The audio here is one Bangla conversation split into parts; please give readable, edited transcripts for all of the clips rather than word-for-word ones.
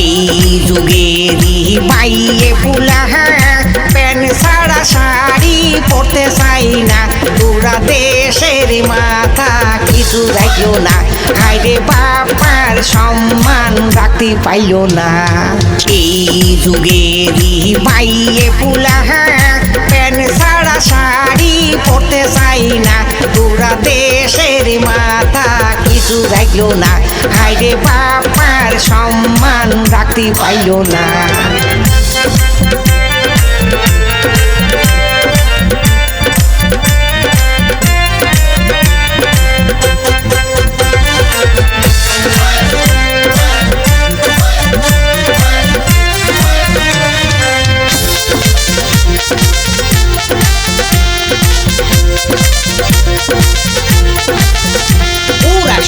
এই যুগেরই মাইয়ে পুলা প্যান্ট ছাড়া শাড়ি পরতে চাই না। তোরা দেশের মাথা কিছু রাখলো না, হায়রে বাবার সম্মান রাখতে পাইল না। এই যুগেরই মাইয়ে পুলা প্যান্ট ছাড়া শাড়ি পরতে চাই না। তোরা দেশের মাথা কিছু রাখলো না, হায়রে বাবার সম্মান রাখতে পাইল না।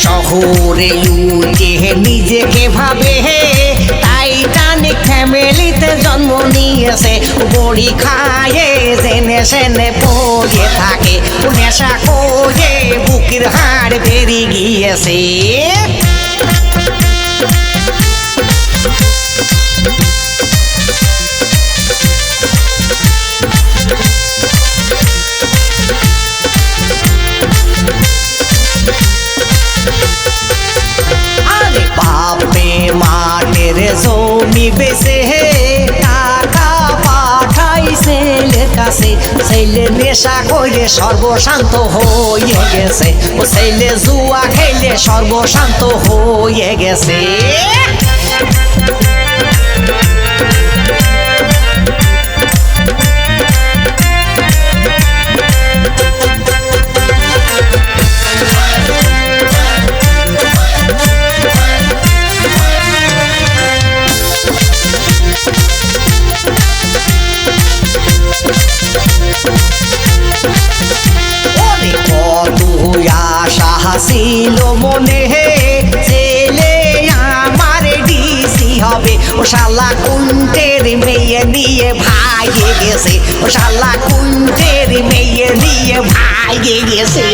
শহরে লুটে নিজেকে ভাবে টাইটানিক ফ্যামিলিতে জন্ম নিয়েছে। বড়ি খায়ে জেনে সেনে পড়ে থাকে, নেশা করে বুকের হাড় বেরিয়ে গিয়েছে। মাঠের জমি বেচে টাকা পাঠাই ছেলের কাছে। ছেলে নেশা করে সর্বশান্ত হয়ে গেছে, ও ছেলে জুয়া খেলে সর্বশান্ত হয়ে গেছে। ছিল মনে ছেলে আমার ডিসি হবে। ও শালা কুন্টের মেয়ে নিয়ে ভাগে গেছে, ও শালা কুন্টের মেয়ে নিয়ে ভাগে গেছে।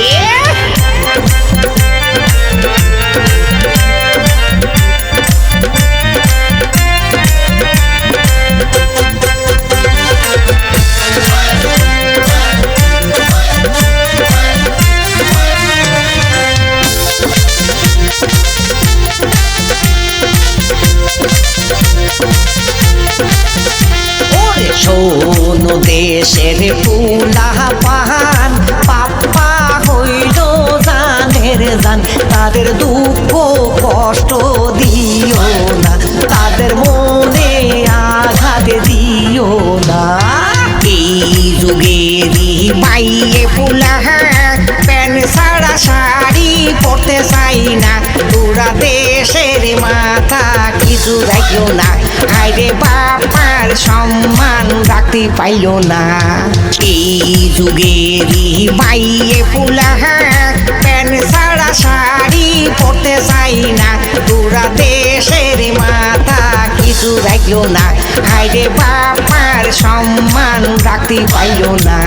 শোনো দেশের পুলা পাহান, পাপ্পা হইল জানের জান। তাদের দুঃখ কষ্ট দিও না, তাদের মনে আঘাত দিও না। এই যুগেরই মাইয়ে পুলা প্যান্ট ছাড়া শাড়ি পরতে চাই না। তোরা দেশের মাথা কিছু রাখলো না, হায়রে বাবার সম্মান রাখতে পাইল না। এই যুগেরই মাইয়ে পুলা প্যান্ট ছাড়া শাড়ি পরতে চাই না। তোরা দেশের মাথা কিছু রাখলো না, হায়রে বাবার সম্মান রাখতে পাইল না।